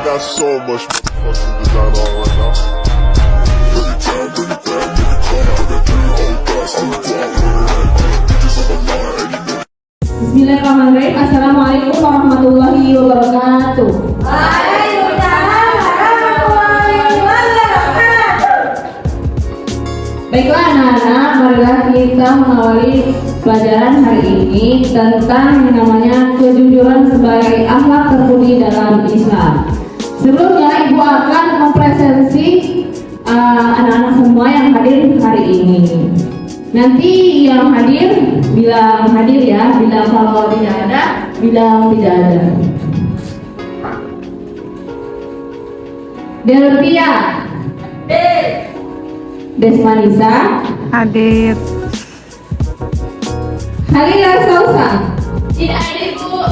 got so much fucking design on right now. Bring it down, nigga, come out, got 3 whole thoughts, I'm bitches on my line, and you know. Bismillahirrahmanirrahim. Assalamualaikum warahmatullahi wabarakatuh. Waalaikumsalam warahmatullahi wabarakatuh. Baiklah anak-anak, marilah kita mengawali pelajaran hari ini tentang yang namanya kejujuran sebagai akhlak terpuji dalam Islam. Sebelumnya ibu akan mempresentasi anak-anak semua yang hadir hari ini. Nanti yang hadir bilang hadir ya, bilang kalau tidak ada, bilang tidak ada. Delvia, Desmanisa, Hadir. Halila Sausa, Tidak ada ibu.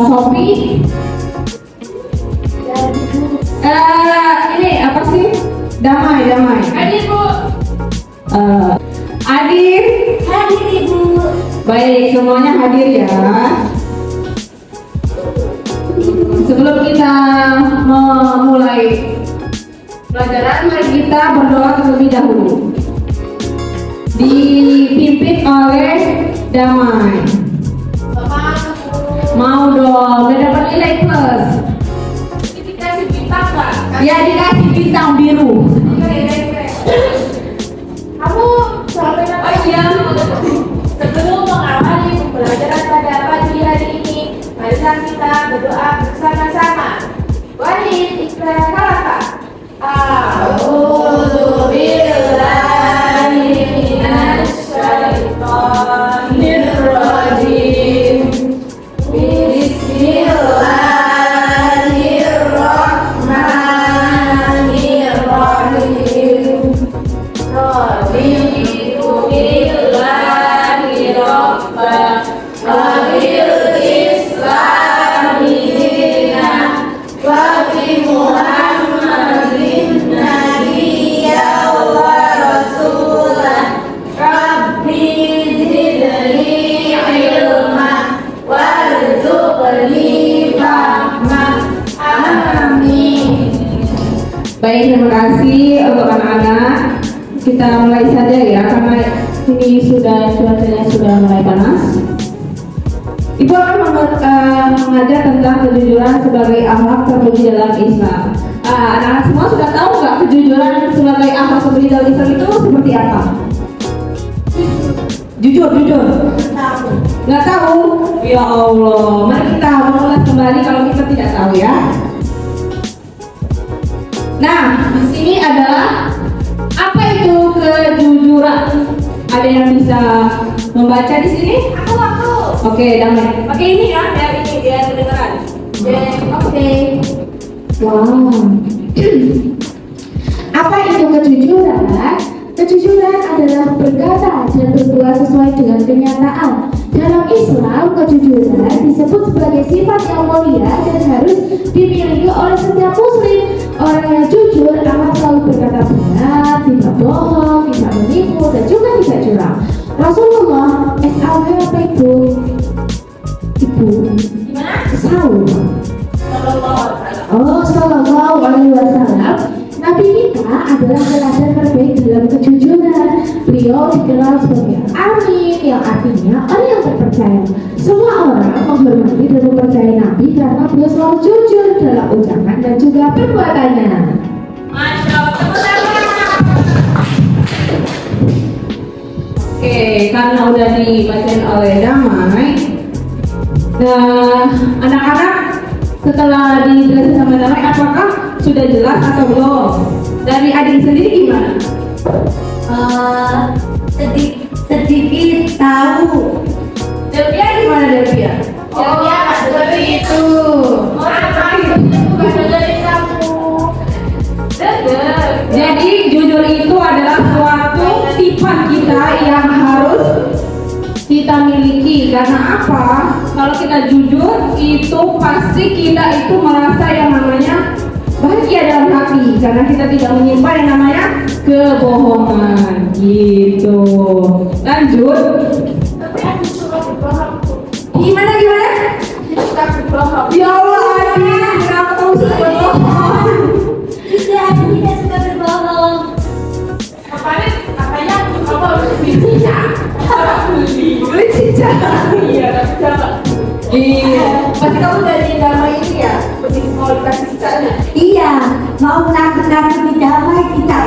Sofi, ini apa sih? Damai. Ada ibu. Adit. Hadir ibu. Baik, semuanya hadir ya. Sebelum kita memulai pelajaran, mari kita berdoa terlebih dahulu. Dipimpin oleh Damai. Mau dong, udah dapat nilai plus. Dikasih bintang nggak? Ya dikasih bintang biru. Kamu sampai apa? Oh iya. Sebelum mengawali pembelajaran pada pagi hari ini, marilah kita berdoa bersama-sama. Wahid ikhlas kalaka. A'udzu billahi minasy syaithanir rajim. Bismillahirrahmanirrahim. Raditu billahi rabban wa bil islami dinan wa bi Muhammadin nabiyyan wa rasulan. Rabbi zidni ilman warzuqni fahman. Amin. Baik, terima kasih untuk anak-anak. Kita mulai saja ya, karena ini cuacanya sudah mulai panas. Ibu akan mengajar tentang kejujuran sebagai akhlak terpuji dalam Islam. Anak-anak semua sudah tahu nggak kejujuran sebagai akhlak terpuji dalam Islam itu seperti apa? Jujur. Nggak tahu? Ya Allah, mari kita mengulas kembali kalau kita tidak tahu ya. Nah, di sini adalah apa itu kejujuran? Ada yang bisa membaca di sini? Aku. Oke, Damai. Pakai ini ya, biar kedengeran. Oke. Wow. Apa itu kejujuran? Kejujuran adalah berkata dan berbuat sesuai dengan kenyataan. Dalam Islam, kejujuran disebut sebagai sifat yang mulia dan harus dimiliki oleh setiap muslim. Orang yang jujur akan selalu berkata benar, tidak bohong, tidak menipu, dan juga tidak curang. Rasulullah SAW apa itu? Ibu Gimana? Saul. Sallallahu alaihi wasallam. Nabi kita adalah teladan terbaik dalam kejujuran. Beliau dikenal sebagai Amin, yang artinya orang yang terpercaya. Semua orang menghormati dan mempercayai Nabi karena beliau selalu jujur dalam ucapan dan juga perbuatannya. Masya Allah, tepuk tangan. Oke, karena udah dibacain oleh Damai. Nah, anak-anak setelah dijelasin sama Damai, apakah sudah jelas atau belum? Dari adik sendiri gimana? Sedikit tahu. Delvia gimana Delvia? Delvia nggak seperti itu. Bukan dari kamu. Jadi jujur itu adalah suatu sifat kita yang harus kita miliki. Karena apa? Kalau kita jujur itu pasti kita itu merasa yang namanya bahagia dalam hati, karena kita tidak menyimpan yang namanya kebohongan gitu. Lanjut. Tapi aku suka berbohong. Gimana? Suka berbohong. Ya Allah, Adi, cicak. Beli cicak. Iya, cicak. Iya. Pasti kamu dari nama ini ya? Begitu mau dikasih cicaknya. Iya, mau nakut-nakuti damai kita.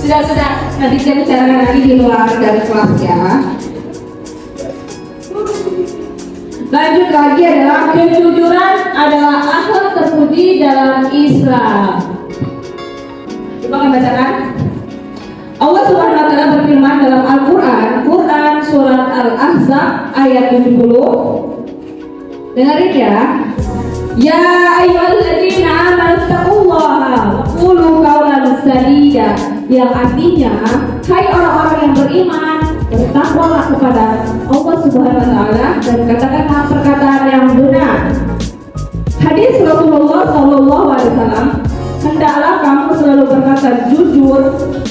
Sudah. Nanti kita bicarakan lagi di luar dari kelas ya. Lanjut lagi adalah kejujuran adalah akhlak terpuji dalam Islam. Coba kan bacakan. Allah Subhanahu wa taala berfirman dalam Al-Qur'an, Quran surat Al-Ahzab ayat 70. Dengarin ya. Ya ayyuhalladzina amanu taqullaha wa qulu qawlan sadida, yang artinya hai orang-orang yang beriman, bertakwalah kepada Allah Subhanahu wa taala dan katakanlah perkataan yang benar. Hadis Rasulullah sallallahu alaihi wasallam, hendaklah kamu selalu berkata jujur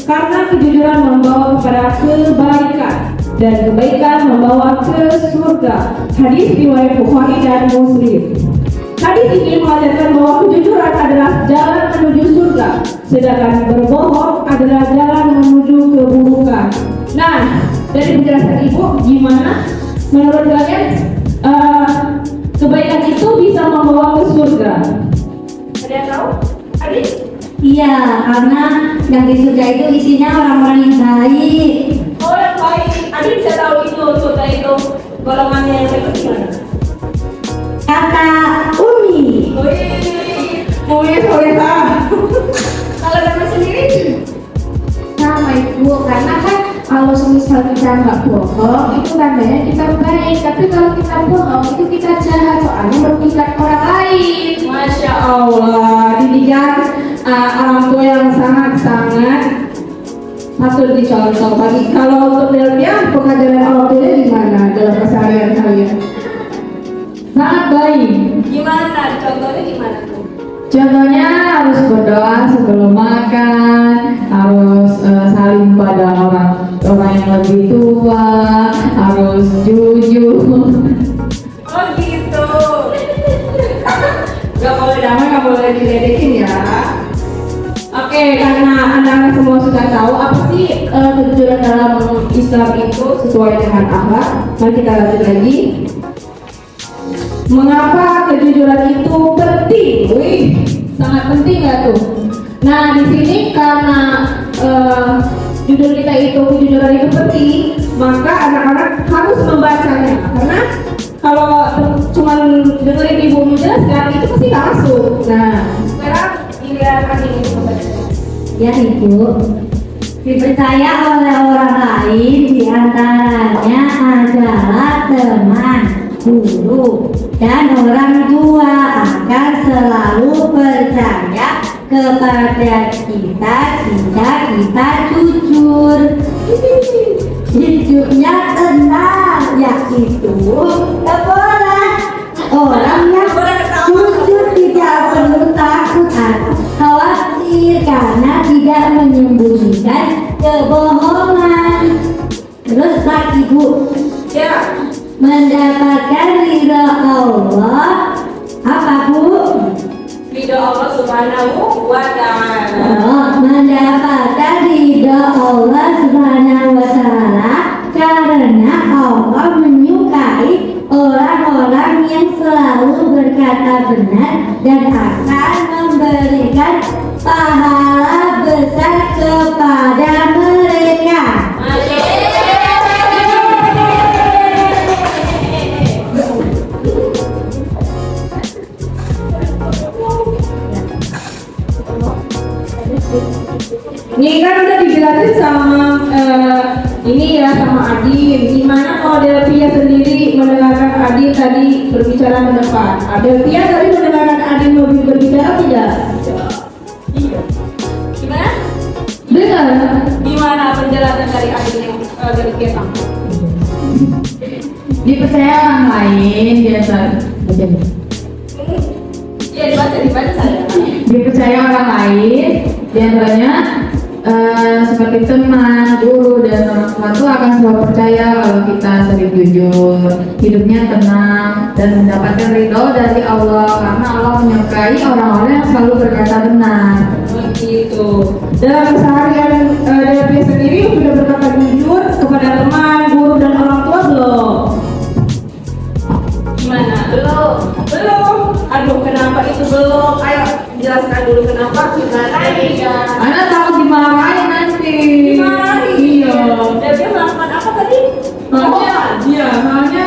karena kejujuran membawa kepada kebaikan dan kebaikan membawa ke surga. Hadis riwayat Bukhari dan Muslim. Hadis ini mengajarkan bahwa kejujuran adalah jalan menuju surga, sedangkan berbohong adalah jalan menuju keburukan. Nah, dari penjelasan Ibu, gimana menurut kalian kebaikan itu bisa membawa ke surga? Ada yang tahu? Adik? Iya, karena yang di surga itu isinya orang-orang yang baik. Oh, yang baik. Adik bisa tahu itu surga itu golongannya yang baik gimana? Kata Umi. Wih, solehah. Kalau Dama sendiri? Sama Ibu, karena kan kalau semisal kita nggak bohong itu tandanya kita baik, tapi kalau kita bohong itu kita jahat, soalnya merugikan orang lain. Masya Allah, didikan orang tua yang sangat-sangat patut dicontoh. Bagi kalau untuk Delvia, pengajaran orang tua gimana dalam keseharian kalian? Sangat baik. Gimana? Contohnya gimana tuh? Contohnya harus berdoa sebelum makan, harus saling pada orang yang lebih tua, harus jujur. Oh gitu. Gak boleh damai, gak boleh diledekin ya. Oke, karena anak-anak semua sudah tahu apa sih kejujuran dalam Islam itu sesuai dengan akhlak. Mari kita lanjut lagi. Mengapa kejujuran itu penting? Wih, sangat penting gak tuh? Nah, di sini karena judul kita itu kejujuran itu penting, maka anak-anak harus membacanya. Karena kalau cuma dengerin ibu menjelaskan itu pasti gak masuk. Nah, Sekarang giliran Adik ini membaca. Ya Ibu, dipercaya oleh orang lain diantaranya adalah teman, guru, dan orang tua akan selalu percaya kepada kita jika kita jujur. Hidupnya tenang, yaitu orang yang jujur tidak perlu takut atau khawatir karena tidak menyembunyikan kebohongan. Terus lagi Bu, Ya. mendapatkan ridho Allah apa Bu? Ridho Allah Subhanahu wa taala. Mendapatkan ridho Allah Subhanahu wa taala karena Allah menyukai orang-orang yang selalu berkata benar dan akan memberikan pahala besar kepada mereka. ini kan udah dijelasin sama ini ya sama Adin. Gimana kalau Delvia sendiri mendengarkan Adin tadi berbicara ke depan? Delvia tadi mendengarkan Adin berbicara tidak? Iya. Gimana? Dengar. Gimana penjelasan dari Adik yang dari kita? Dipercaya orang lain biasa. Ya dibaca saya. Dipercaya orang lain, diantaranya seperti teman, guru, dan orang tua itu akan selalu percaya kalau kita sering jujur, hidupnya tenang, dan mendapatkan ridho dari Allah karena Allah menyukai orang-orang yang selalu berkata benar. Begitu. Dalam keseharian sudah berkata jujur kepada teman, guru, dan orang tua belum? Gimana? Belum. Aduh, kenapa itu belum? Ayo jelaskan dulu kenapa. Gimana ya? Anak takut dimarahin nanti. Dimarahin? Iya. Dan dia melakukan apa tadi? Iya, soalnya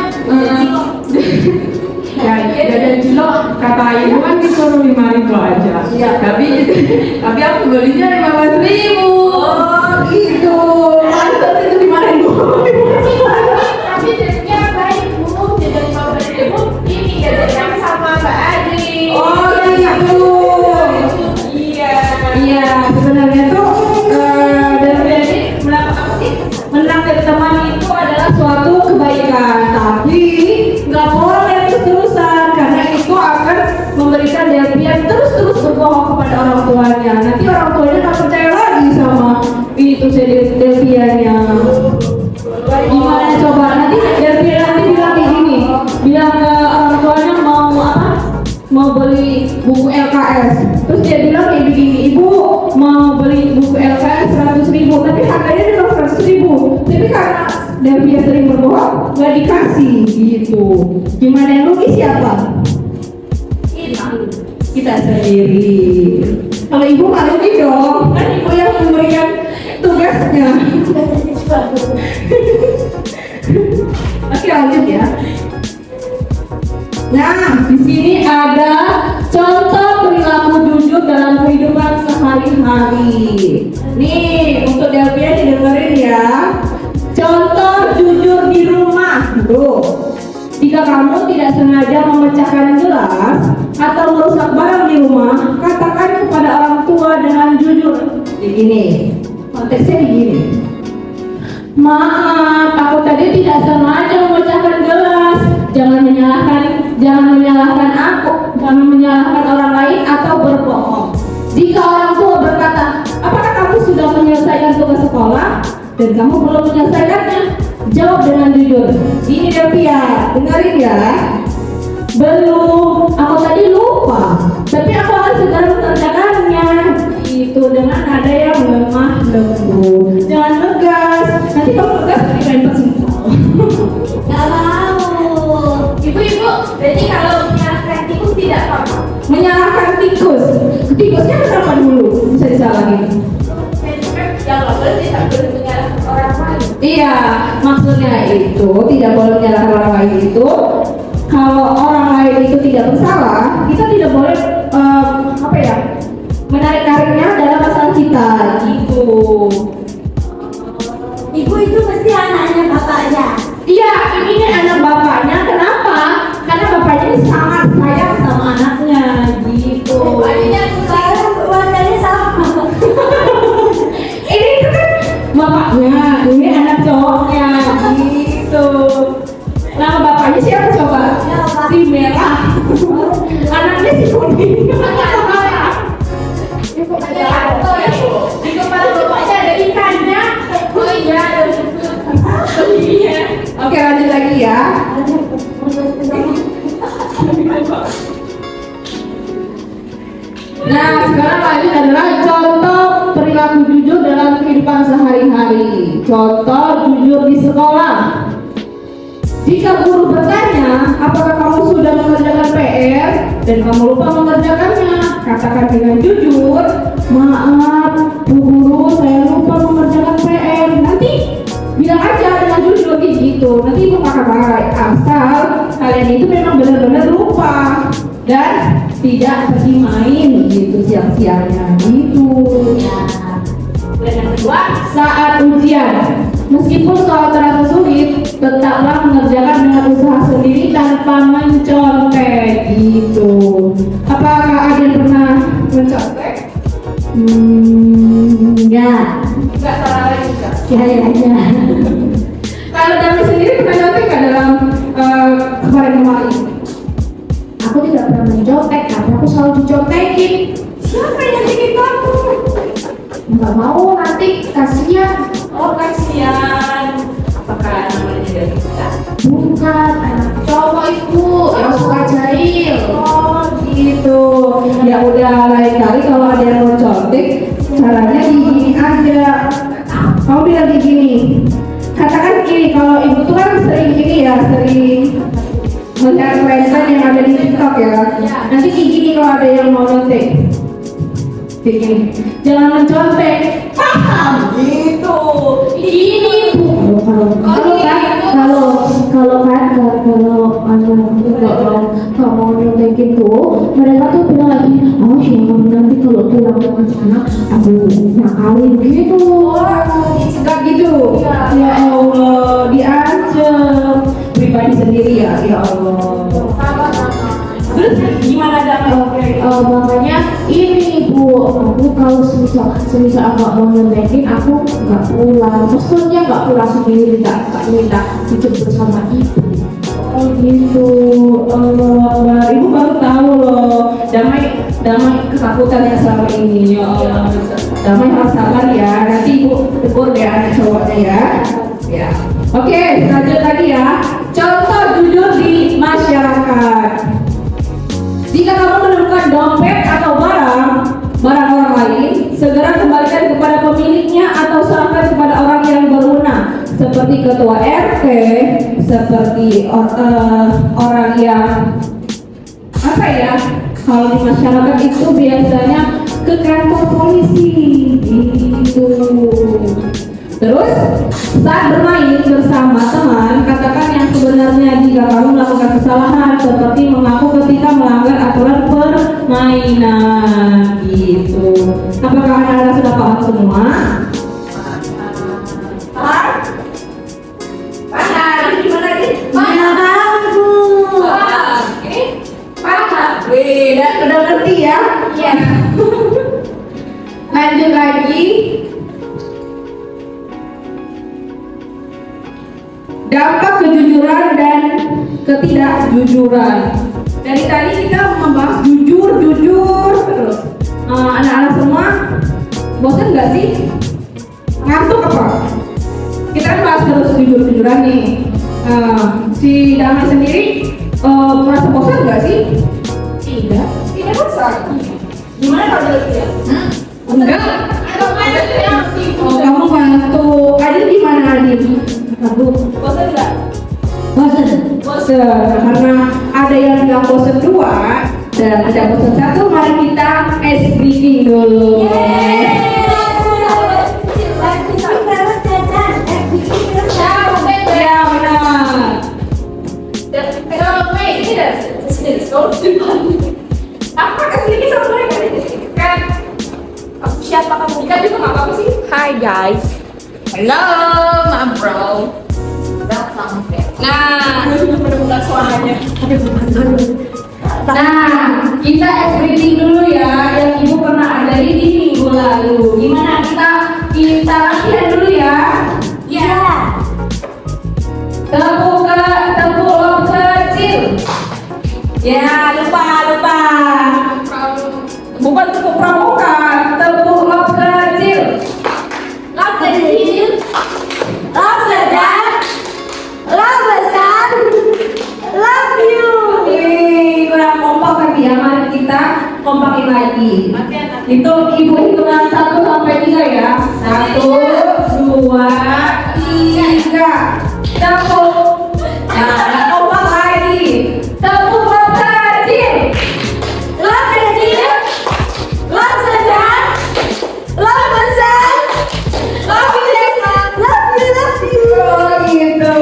ya, jajan cilok kata ibu kan disuruh 5.000 aja. Iya. Tapi aku belinya 15.000. Oh gitu. Pantas itu dimarahin Bu. Tapi jadinya baik Bu, jajan 15.000 ini jajan sama Mbak Adi. Oh gitu. Iya, sebenarnya tuh dari melakukan apa sih? Menraktir teman itu adalah suatu kebaikan, tapi nggak boleh terus-terusan karena itu akan memberikan Delvian terus berbohong kepada orang tuanya. Nanti orang tuanya nggak percaya lagi sama itu si Delviannya. Gimana coba? Nanti Delvian nanti bilang kayak gini, bilang ke orang tuanya mau apa? Mau beli buku LKS. Terus dia bilang kayak begini, ibu mau beli buku LKS 100.000, tapi harganya cuma 100.000. Tapi karena Delvian sering berbohong, nggak dikasih gitu. Gimana yang rugi siapa? Kita sendiri. Kalau ibu nggak rugi dong, kan ibu yang memberikan tugasnya. Oke, lanjut ya. Nah, di sini ada contoh perilaku jujur dalam kehidupan sehari-hari. Nih, untuk Delvian didengerin ya. Contoh jujur di rumah. Tuh. Jika kamu tidak sengaja memecahkan gelas atau merusak barang di rumah, katakan kepada orang tua dengan jujur. Begini, konteksnya begini. Maaf, aku tadi tidak sengaja memecahkan gelas. Jangan menyalahkan aku, jangan menyalahkan orang lain atau berbohong. Jika orang tua berkata, apakah kamu sudah menyelesaikan tugas sekolah dan kamu belum menyelesaikannya? Jawab dengan jujur. Ini Delvian, dengerin ya. Belum, aku tadi lupa. Tapi aku akan segera mengerjakannya. Itu dengan nada yang lemah lembut. Jangan ngegas. Nanti kamu ngegas dikain pesingkal. Gak mau. Ibu, berarti kalau menyalahkan tikus tidak apa-apa. Menyalahkan tikus. Tikusnya kenapa dulu bisa disalahin? Yang nggak boleh tidak boleh menyalahkan orang lain. Iya, maksudnya itu tidak boleh menyalahkan orang lain itu. Kalau orang lain itu tidak bersalah, kita tidak boleh menarik-nariknya dalam masalah kita gitu. Ibu itu mesti anaknya bapaknya. Iya, ini anak bapaknya. Kenapa? Karena bapaknya ini sangat sayang sama anaknya gitu. Bapaknya Keluarganya sama. Ini itu kan bapaknya, ini anak cowoknya gitu. Nama bapaknya siapa coba? Si merah. Anaknya si kuning. di kepala bapaknya ada ikannya. Oh iya, iya. Oke, lanjut lagi ya. Nah, sekarang lanjut adalah contoh perilaku jujur dalam kehidupan sehari-hari. Contoh jujur di sekolah. Jika guru bertanya, apakah kamu sudah mengerjakan PR dan kamu lupa mengerjakannya, katakan dengan jujur, maaf Bu Guru, saya lupa mengerjakan PR. Nanti bilang aja dengan jujur gitu. Nanti ibu kakak baik. Asal kalian itu memang benar-benar lupa dan tidak pergi main gitu siang-siangnya gitu. Dan yang kedua, saat ujian, meskipun soal terasa sulit, tetaplah mengerjakan dengan usaha sendiri tanpa mencontek gitu. Apakah ada yang pernah mencontek? Enggak. Enggak salah lagi juga. Kayaknya. Kalau Dami sendiri pernah contek nggak dalam kemarin? Aku tidak pernah mencontek, karena aku selalu dicontekin. Siapa yang nyakitin kamu? Nggak mau, nanti kasihan. Oh kasihan. Apakah namanya dari kita? Bukan, anak cowok itu yang suka jahil. Oh gitu. Ya udah, lain kali kalau ada yang mau contek, caranya digini aja. Kamu bilang kayak gini melihat tren yang ada di TikTok ya. Nanti kayak gini kalau ada yang mau nyontek. Kayak gini. Jangan mencontek. Paham gitu. Ini Bu. Kalau mau nyontekin tuh, mereka tuh bilang lagi, oh jangan nanti kalau pulang ke sana aku nakalin gitu. Enggak gitu. Ya Allah, diancam pribadi sendiri ya Allah. Terus gimana makanya ini Bu, aku kalau semisal aku mau nyontekin aku nggak pulang, maksudnya nggak pulang sendiri, nggak minta dijemput sama ibu. Oh gitu, ibu baru tahu loh, damai ketakutan yang selama ini ya Allah. Damai harus sabar ya, nanti ibu tegur deh anak cowoknya ya. Ya. Oke, lanjut lagi ya. Contoh jujur di masyarakat. Jika kamu menemukan dompet atau barang orang lain, segera kembalikan kepada pemiliknya atau serahkan kepada orang yang berwenang, seperti ketua RT, seperti orang yang apa ya? Kalau di masyarakat itu biasanya ke kantor polisi gitu. Terus saat bermain bersama teman, katakan yang sebenarnya jika kamu melakukan kesalahan, seperti mengaku ketika melanggar aturan permainan gitu. Apakah anak-anak sudah paham semua? Paham? Gimana nih? Paham Bu. Ini paham? Udah ngerti ya? Iya. Lanjut lagi. Dampak kejujuran dan ketidakjujuran. Dari tadi kita membahas jujur terus. Anak-anak semua bosan nggak sih? Ngantuk apa? Kita kan bahas terus jujur-jujuran nih. Si Damai sendiri merasa bosan nggak sih? Tidak bosan. Gimana kalau dari dia? Enggak. Oh, kamu ngantuk. Adil gimana Adil? Aduh, bosan nggak? Bosan. Karena ada yang bilang bosan 2 dan ada bosan 1. Mari kita ice breaking dulu. Ya benar. Apa kesini sama mereka kan? Siapa kamu? Kita juga nggak apa-apa sih. Hi guys. Hello, my bro. Nah, kita explain dulu ya yang ibu pernah ajari di minggu lalu. Gimana kita latihan dulu ya? Ya. Tepuk lop kecil. Ya, lupa. Bukan tepuk pramuka, tepuk lop kecil. Love kecil. Love sedang. Love besar. Love you. Kurang kompak tapi ya, mari kita kompakin lagi. Itu ibu hitungan 1 sampai 3 ya. 1, 2, 3. Tepuk. Nah, kompak lagi. Tepuk lop kecil. Love kecil. Love sedang. Love besar. Love you. Love you. Oh gitu.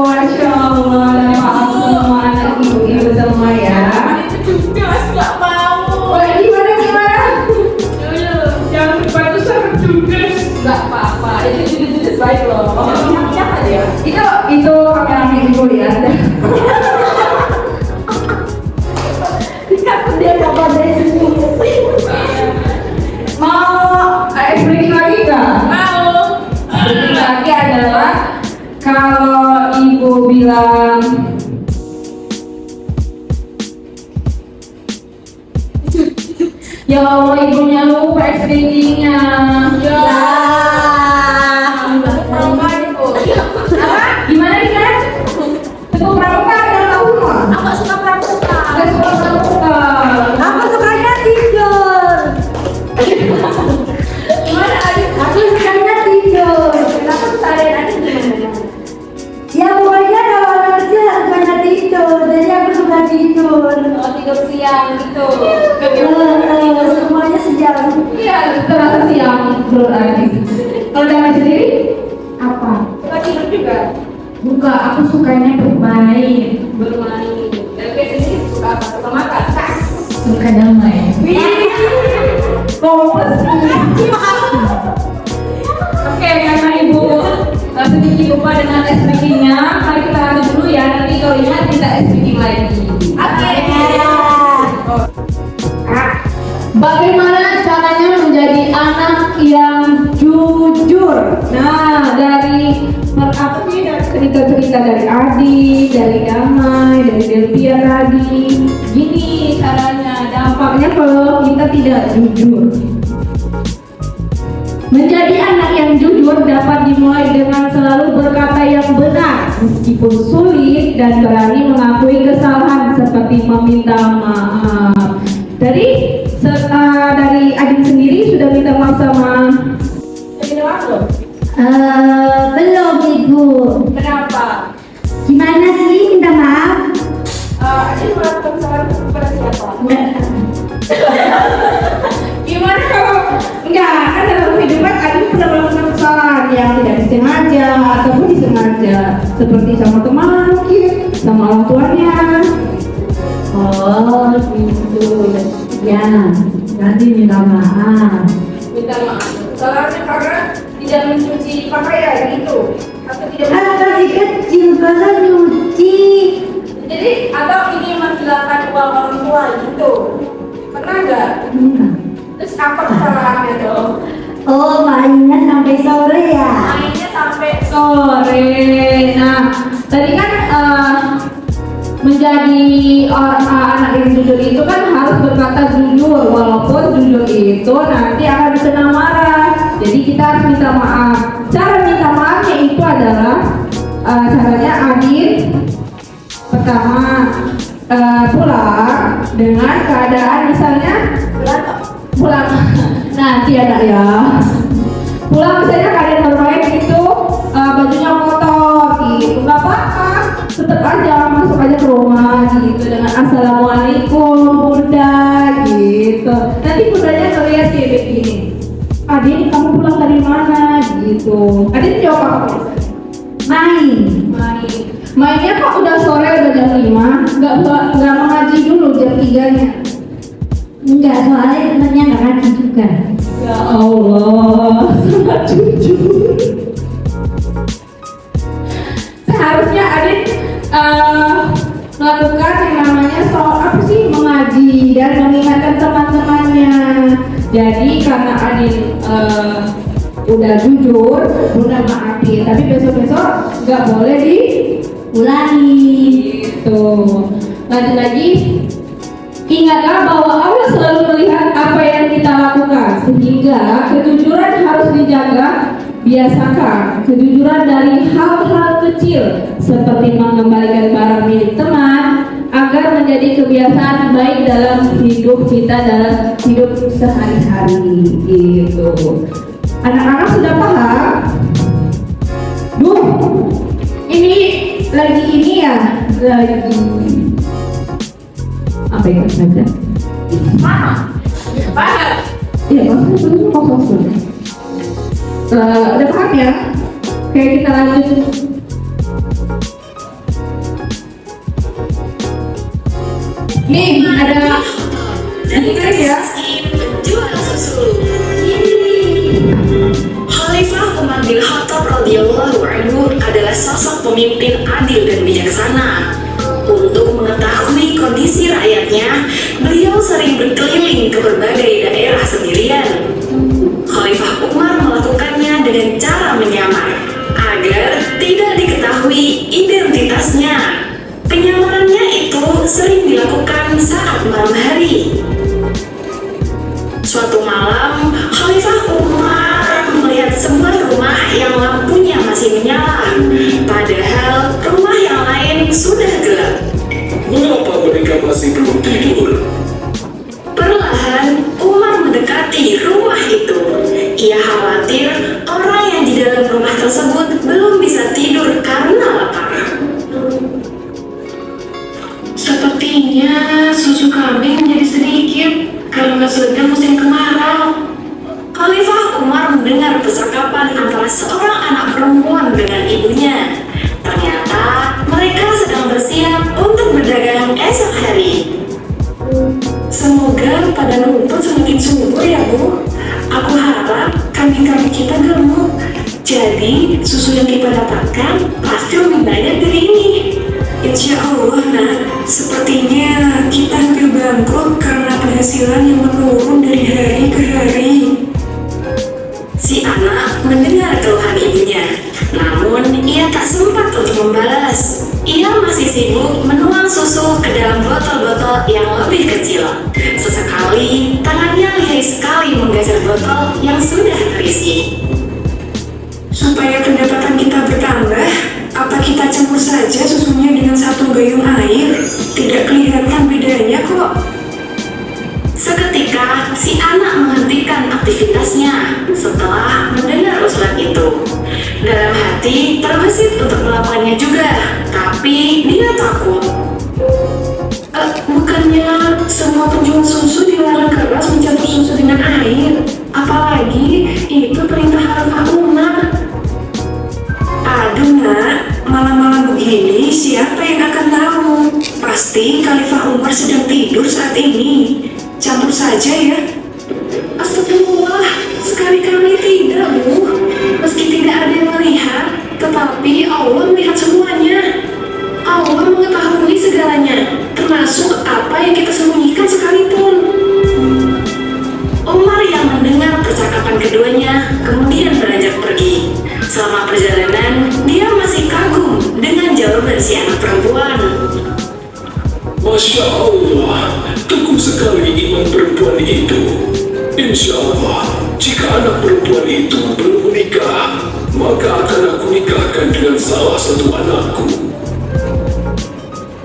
Masya Allah. Maaf semua anak ibu-ibu semua ya. Oh, gimana? Jangan bantu sama judes. Gak apa-apa. Itu judes baik loh. Jangan ya. Itu kameramen ibu ya. Dia kabar dari sini. Mau explain lagi nggak? Mau. Explain lagi adalah kalau ibu bilang ya Allah, ibunya lupa explainingnya. Ya. Apa? Gimana nih kan? Tepuk pramuka ada tahu nggak? Aku suka pramuka. Ada suara pramuka. Aku sukanya tidur. Gimana adik? Aku sukanya tidur. Kenapa kesadaran Adi gimana? Ya pokoknya kalau anak kecil harus banyak tidur. tidur, jadi aku suka tidur. Oh, tidur siang gitu. Semuanya sejam. Iya, terasa siang berarti. Kalau damai sendiri apa? Suka tidur juga. Buka, aku sukanya bermain. Bermain. Dan biasanya suka apa? Suka makan. Suka damai. Kompas. Oke, karena ibu sedikit lupa dengan SPG-nya, mari kita lanjut dulu ya. Nanti kalau ingat kita SPG lagi. Oke. Bagaimana caranya menjadi anak yang jujur? Nah, dari apa sih, dari cerita-cerita dari Adi, dari Damai, dari Delvia tadi. Gini caranya, dampaknya kalau kita tidak jujur. Menjadi anak yang jujur dapat dimulai dengan selalu berkata yang benar, meskipun sulit, dan berani mengakui kesalahan seperti meminta maaf. Dari Adin sendiri sudah minta maaf sama Minta maaf belum? Belum Ibu. Kenapa? Gimana sih minta maaf? Adin melakukan kesalahan kepada siapa? gimana kalau enggak, kan dalam kehidupan Adin pernah melakukan kesalahan yang tidak disengaja ataupun disengaja, seperti sama teman mungkin, sama orang tuanya. Oh gitu. Ya, nanti minta maaf. Minta maaf. Kesalahannya karena tidak mencuci pakaian gitu. Atau tidak Masih kecil kalau nyuci. Jadi atau ini menghilangkan uang orang tua gitu. Pernah nggak? Terus apa kesalahannya dong? Oh, mainnya sampai sore ya? Mainnya sampai Sore. Nah, tadi kan menjadi anak yang jujur itu kan harus berkata jujur, walaupun jujur itu nanti akan kena marah. Jadi kita harus minta maaf. Cara minta maafnya itu adalah caranya Adin pertama pulang dengan keadaan misalnya pulang nanti anak ya. Pulang misalnya kalian bermain gitu, bajunya kotor gitu, nggak apa-apa, tetap aja masuk aja ke rumah gitu dengan assalamualaikum bunda gitu. Nanti bundanya ngeliat kayak begini, Adin kamu pulang dari mana gitu. Adin jawab apa? Main. Mainnya kok udah sore, udah jam 5, nggak mengaji dulu jam 3-nya. Enggak, soalnya temennya nggak ngaji juga. Ya Allah, sangat jujur. Seharusnya Adin melakukan yang namanya apa sih, mengaji dan mengingatkan teman-temannya. Jadi karena Adin udah jujur, bunda maafin, tapi besok-besok nggak boleh diulangi gitu. Lanjut lagi. Ingatlah bahwa Allah selalu melihat apa yang kita lakukan, sehingga kejujuran harus dijaga. Biasakan kejujuran dari hal-hal kecil seperti mengembalikan barang milik teman agar menjadi kebiasaan baik dalam hidup kita, dalam hidup sehari-hari gitu. Anak-anak sudah paham? Ini lagi apa ya saja? Paham? Iya, maksudnya itu kosong sudah. Udah paham ya? Oke, kita lanjut. Nih, ada Inggris ya. Jual susu. Khalifah Umar bin Khattab radhiyallahu anhu adalah sosok pemimpin adil dan bijaksana. Untuk mengetahui kondisi rakyatnya, beliau sering berkeliling ke berbagai daerah sendirian. Khalifah Umar melakukannya dengan cara menyamar agar tidak diketahui identitasnya. Penyamarannya itu sering dilakukan saat malam hari. Suatu malam, Khalifah Umar melihat sebuah rumah yang lampunya masih menyala, padahal rumah yang lain sudah gelap. Mengapa mereka masih belum tidur? Perlahan, Umar mendekati rumah itu. Ia khawatir orang yang di dalam rumah tersebut belum bisa tidur karena lapar. susu kambing menjadi sedikit karena sudah musim kemarau. Khalifah Umar mendengar percakapan antara seorang anak perempuan dengan ibunya. Ternyata mereka sedang bersiap untuk berdagang esok hari. Semoga pada rumput semakin subur ya Bu. Aku harap kambing-kambing kita gemuk. Jadi susu yang kita dapatkan pasti lebih banyak dari ini. Insya Allah nak, sepertinya kita hampir bangkrut karena penghasilan yang menurun dari hari ke hari. Si anak mendengar keluhan ibunya, namun ia tak sempat untuk membalas. Ia masih sibuk menuang susu ke dalam botol-botol yang lebih kecil. Sesekali, tangannya lihai sekali menggeser botol yang sudah terisi. Supaya pendapatan kita bertambah, apa kita campur saja susunya dengan 1 gayung air? Tidak kelihatan bedanya kok. Seketika, si anak menghentikan aktivitasnya setelah mendengar usulan itu. Dalam hati terbesit untuk melakukannya juga, tapi dia takut. Bukannya semua penjual susu dilarang keras mencampur susu dengan air? Apalagi itu perintah Khalifah Umar. Aduh nak, malam-malam begini siapa yang akan tahu? Pasti Khalifah Umar sedang tidur saat ini. Campur saja ya. Astagfirullah, sekali-kali tidak Bu. Meski tidak ada yang melihat, tetapi Allah melihat semuanya. Allah mengetahui segalanya, termasuk apa yang kita sembunyikan sekalipun. Umar yang mendengar percakapan keduanya kemudian beranjak pergi. Selama perjalanan, dia masih kagum dengan jawaban si anak perempuan. Masya Allah, teguh sekali iman perempuan itu. Insya Allah, jika anak perempuan itu belum menikah, maka akan aku nikahkan dengan salah satu anakku.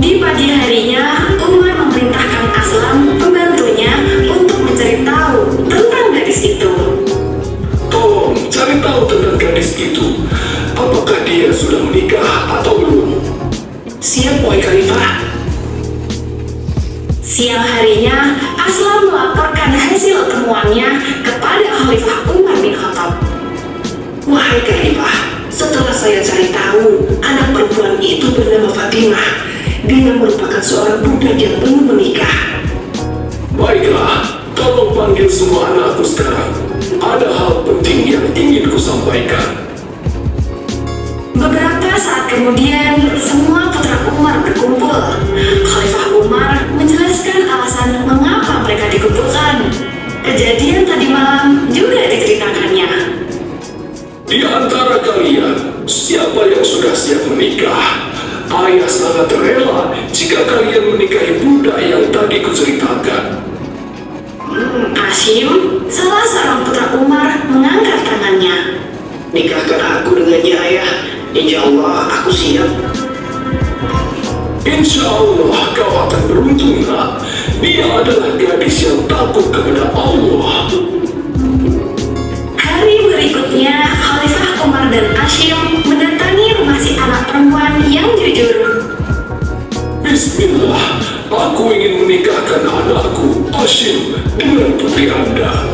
Di pagi harinya, Umar memerintahkan Aslam, pembantunya, untuk mencari tahu tentang gadis itu. Tolong cari tahu tentang gadis itu. Apakah dia sudah menikah atau belum? Siap, Wahai Khalifah. Siang harinya, Aslam melaporkan hasil temuannya kepada Khalifah Umar bin Khattab. Wahai Khalifah, setelah saya cari tahu, anak perempuan itu bernama Fatimah. Dia merupakan seorang budak yang belum menikah. Baiklah, tolong panggil semua anakku sekarang. Ada hal penting yang ingin kusampaikan. Beberapa saat kemudian, semua putra Umar berkumpul. Khalifah Umar menjelaskan alasan mengapa mereka dikumpulkan. Kejadian tadi malam juga diceritakannya. Di antara kalian, siapa yang sudah siap menikah? Ayah sangat rela jika kalian menikahi budak yang tadi kuceritakan. Hashim, salah seorang putra Umar, mengangkat tangannya. Nikahkan aku dengannya, ayah. Insya Allah aku siap. Insya Allah kau akan beruntung, nak. Dia adalah gadis yang takut kepada Allah. Hari berikutnya, Khalifah Umar dan Hashim mendatangi rumah si anak perempuan yang jujur. Bismillah, aku ingin menikahkan anakku, Hashim, dengan putri Anda.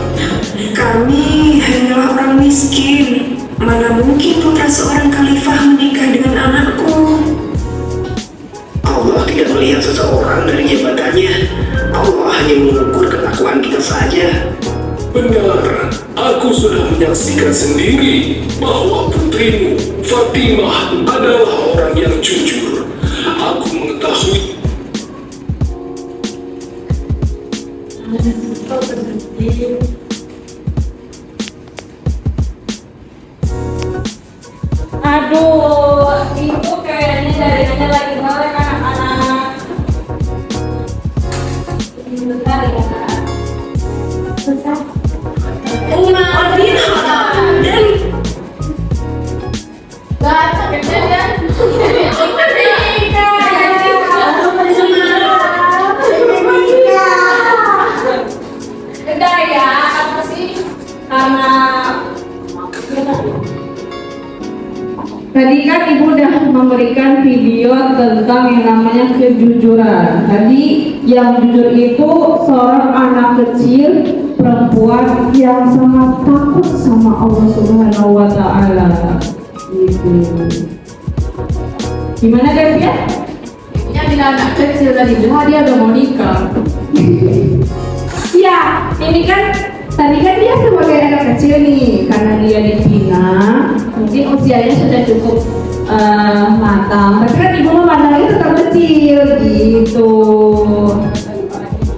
Kami hanyalah orang miskin. Mana mungkin putra seorang khalifah menikah dengan anakku? Allah tidak melihat seseorang dari jabatannya. Allah hanya mengukur ketakwaan kita saja. Benar, aku sudah menyaksikan sendiri bahwa putrimu, Fatimah, adalah orang yang jujur. Aku mengetahui. Aduh, itu kayaknya jaringannya lagi ngelek anak-anak. Bentar ya. Bentar. Umar bin Khattab dan Gak ada kejadian. memberikan video tentang yang namanya kejujuran. Tadi yang jujur itu seorang anak kecil perempuan yang sangat takut sama Allah Subhanahu wa Ta'ala. Gitu. Gimana Devia? Ibunya bilang anak kecil tadi bilang dia udah mau nikah. Ya, ini kan tadi kan dia sebagai anak kecil nih, karena dia dipina, mungkin usianya sudah cukup matang. Tapi kan ibu memandangnya tetap kecil gitu,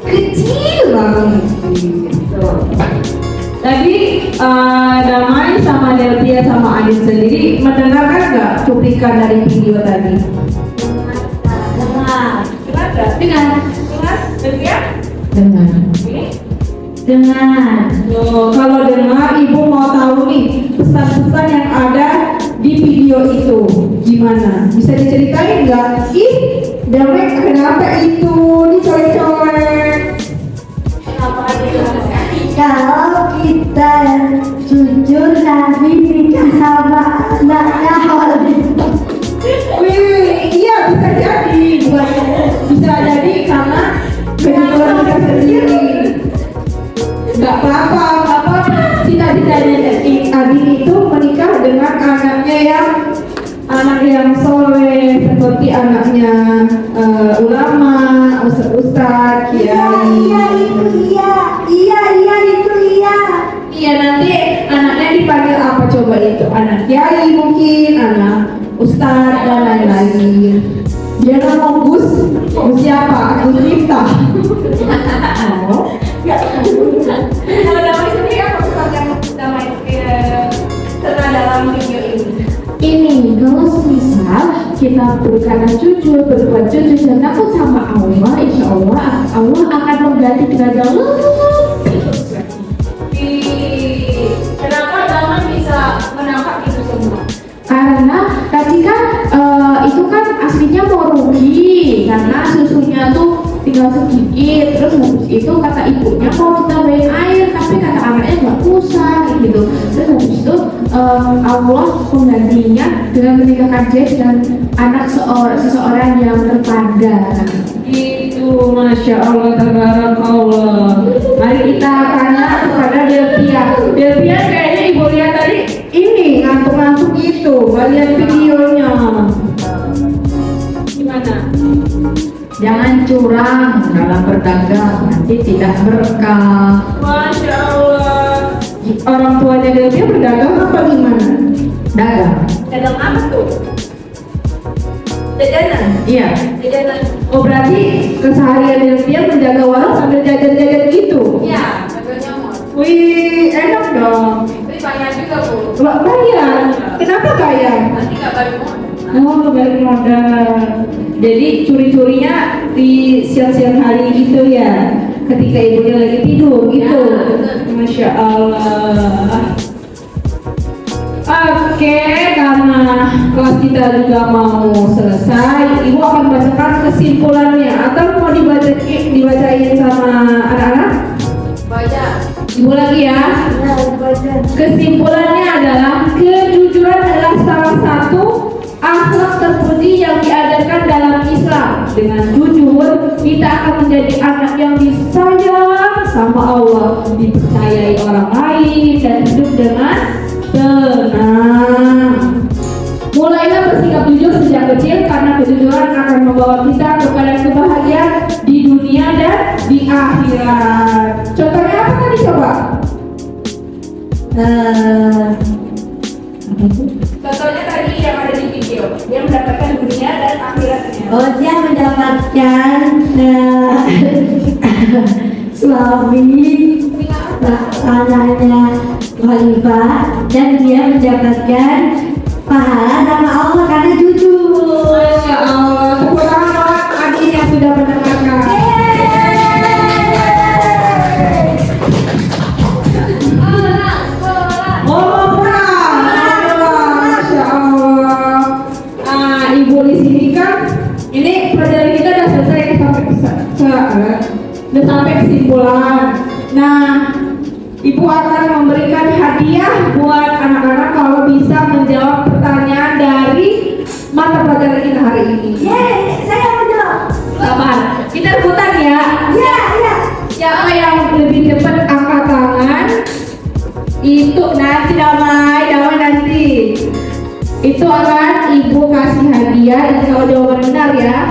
kecil banget. Gitu. Tadi Damai sama Delvia sama Adit sendiri mendengarkan nggak cuplikan dari video tadi? Dengar. Dengar nggak? Dengar. Dengar? Delvia? Dengar. Ini? Dengar. Loh, kalau dengar ibu mau tahu nih pesan-pesan yang ada di video itu gimana? Bisa diceritain nggak? Ih, Demek kenapa itu dicolek-colek? Kenapa dia Kalau kita jujur nanti nikah sama anaknya Wih, iya bisa jadi, bisa jadi karena kejujuran kita sendiri. Nggak apa-apa. Cita-citanya Adik itu menikah dengan anak yang soleh seperti anaknya ulama, ustaz, kiai. Iya, nanti anaknya dipanggil apa coba itu? Anak kiai mungkin, anak ustaz dan lain-lain. Dia nama Gus siapa? Gus Miftah. Oh. Kalau Damai sendiri apa pesan yang Damai terkena dalam video ini? Ini kalau misal kita berkata jujur, berbuat jujur dan takut sama Allah, insya Allah akan mengganti kita jauh. Kenapa Damai bisa menangkap itu semua? Karena tadi kan itu kan aslinya mau rugi karena susunya tuh tinggal sedikit, terus habis itu kata ibunya mau ditambahin air tapi kata anaknya nggak usah gitu. Terus habis itu Allah menggantinya dengan menikahkan dia dengan anak seseorang yang terpandang. Itu Masya Allah, tabarakallah. Mari kita tanya kepada Delvia. Delvia kayaknya ibu lihat tadi ini ngantuk-ngantuk gitu, nggak lihat videonya. Gimana? Jangan curang dalam berdagang, nanti tidak berkah. Masya Allah. Orang tuanya Delvia berdagang apa gimana? Dagang. Dagang apa tuh? Jajanan? Iya. Jajanan? Oh berarti keseharian Delvia menjaga warung sambil jajan-jajan gitu? Iya, dagangnya mau. Wih, enak dong. Tapi banyak juga Bu. Nggak bayar. Kenapa bayar? Nanti nggak balik modal. Oh, balik modal. Jadi curi-curinya di siang-siang hari gitu ya, ketika ibunya lagi tidur gitu. Ya, betul. Masya Allah. Oke, karena kelas kita juga mau selesai, ibu akan bacakan kesimpulannya atau mau dibacain sama anak-anak? Baca. Ibu lagi ya. Kesimpulannya adalah kejujuran adalah salah satu akhlak terpuji yang diajarkan dalam Islam. Dengan jujur, kita akan menjadi anak yang disayang sama Allah, dipercayai orang lain, dan hidup dengan tenang. Mulailah bersikap jujur sejak kecil karena kejujuran akan membawa kita kepada kebahagiaan di dunia dan di akhirat. Contohnya apa tadi coba? Contohnya tadi yang ada di video, dia mendapatkan dunia dan akhiratnya. Oh, dia mendapatkan suami anaknya khalifah dan dia mendapatkan pahala sama Allah karena jujur. Masya Allah, tepuk tangan buat adik yang sudah mendengarkan. Oh, Masya Allah. Ibu di sini kan, ini pelajaran kita udah selesai udah sampai kesimpulan. Nah, ibu akan memberikan hadiah buat anak-anak kalau bisa menjawab pertanyaan dari mata pelajaran kita hari ini? Yeay, saya mau jawab. Sabar, kita rebutan ya. Ya, ya. Siapa yang lebih cepat angkat tangan itu nanti damai nanti itu akan ibu kasih hadiah. Dan kalau jawaban benar ya,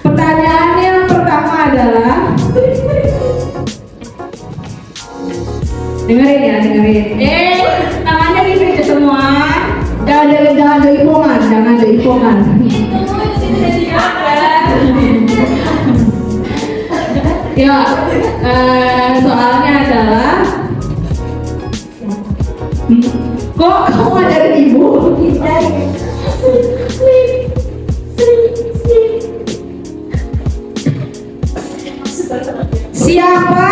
pertanyaan yang pertama adalah, dengerin. Tangannya dipencet semua. Jangan ada ipongan. Ya, soalnya adalah kok kamu ngajarin ibu? Siapa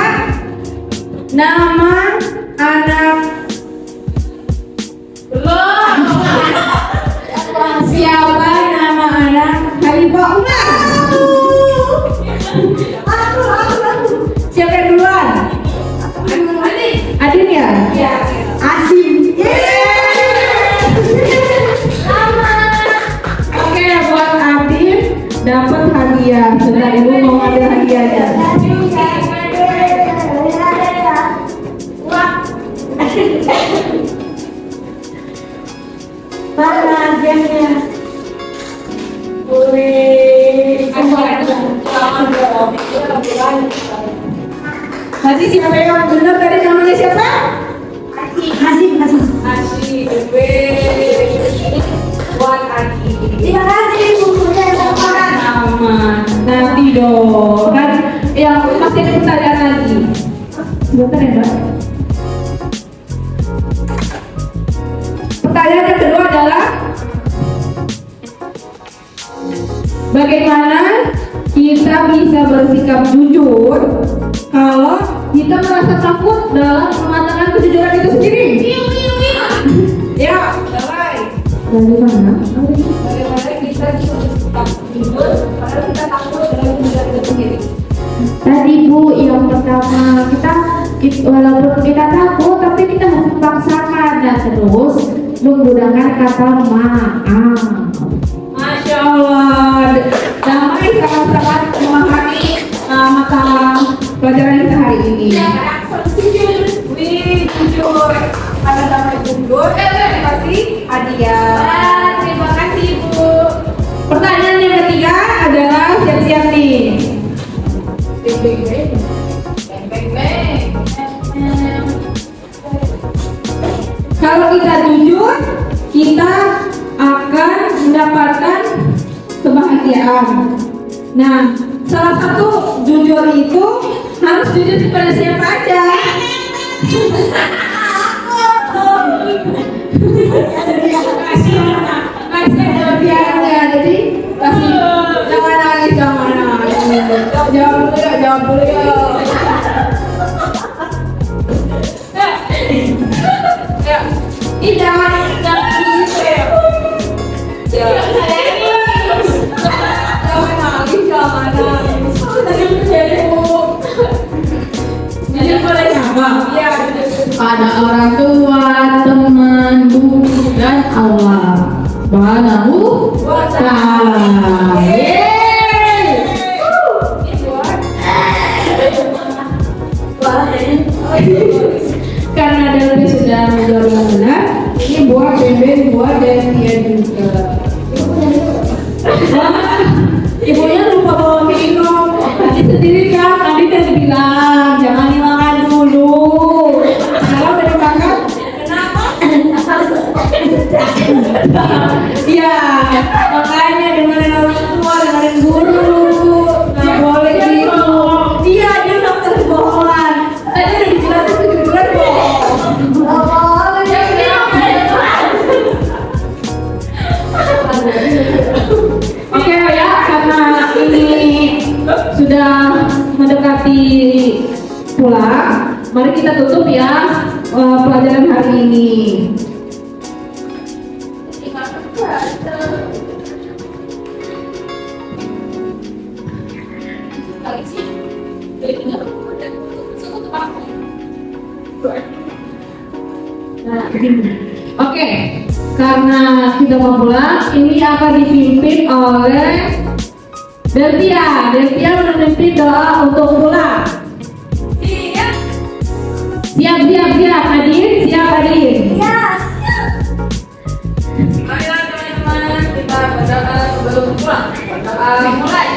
nama anak? Siapa nama anak Khalifah Umar? Siapa yang duluan? Adin ya? Iya. Asim. Oke, buat Adin dapat hadiah. Sebentar ibu mau ambil hadiahnya. Mana gamenya? Tadi siapa yang benar? Tadi namanya siapa? Hasim. Asyik. Buat Aki. Terima kasih bukunya teman. Aman. Nanti dong. Kan yang masih ada pertanyaan lagi. Sebentar ya, Mbak. Pertanyaan yang kedua adalah, bagaimana kita bisa bersikap jujur kalau kita merasa takut dalam mengatakan kejujuran itu sendiri? Ya, mulai. Bagaimana kita bisa bersikap jujur kalau kita takut dalam kejujuran itu sendiri? Tadi Bu, yang pertama walaupun kita takut tapi kita harus paksakan dan terus menggunakan kata maaf. Masya Allah, damai sangat-sangat memahami mata pelajaran kita hari ini. Jujur, ada damai jujur. Terima kasih hadiah. Terima kasih Bu. Pertanyaan yang ketiga adalah, siap-siap nih. Beng. Kalau kita jujur, kita akan mendapatkan kebahagiaan. Nah, salah satu jujur itu harus jujur kepada siapa aja. Kasih biarnya, jadi kasih jangan nangis. Jawab dulu ya. Jangan gitu ya. Jangan nangis. Jadi boleh nyapa. Iya. Ada orang tua, teman, guru, dan Allah Subhanahu wa ta'ala. Karena Delvi sudah menjawab dengan benar, ini buat Beben, buat Devia juga. Ibunya lupa bawa minum. Tadi sendiri kan, tadi tadi bilang jangan dimakan dulu. Kalau udah dimakan, kenapa? Iya, makanya dengerin orang tua, dengerin guru, nggak boleh gitu. Iya, dia dokter kebohongan. Tadi udah dijelasin kejujuran bohong. Oke ya, karena ini sudah mendekati pulang, mari kita tutup ya pelajaran hari ini. Oke, karena kita mau pulang, ini akan dipimpin oleh Deltia. Deltia memimpin doa untuk pulang. Siap. Hadir, siap hadir. Marilah teman-teman kita berdoa sebelum pulang. Berdoa mulai.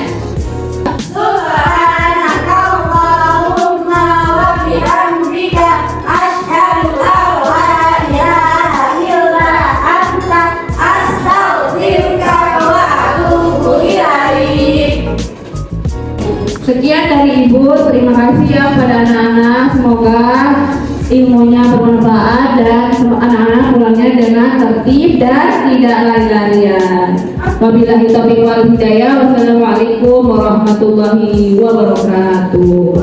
Subhanakallahumma wa bihamdika asyhadu an la ilaha illa anta astaghfiruka wa atubu ilaik. Sekian dari Ibu, terima kasih ya pada anak-anak. Semoga ilmunya bermanfaat dan anak-anak pulangnya dengan tertib dan tidak lari-larian. Wabillahi taufiq wal hidayah. Wassalamualaikum warahmatullahi wabarakatuh.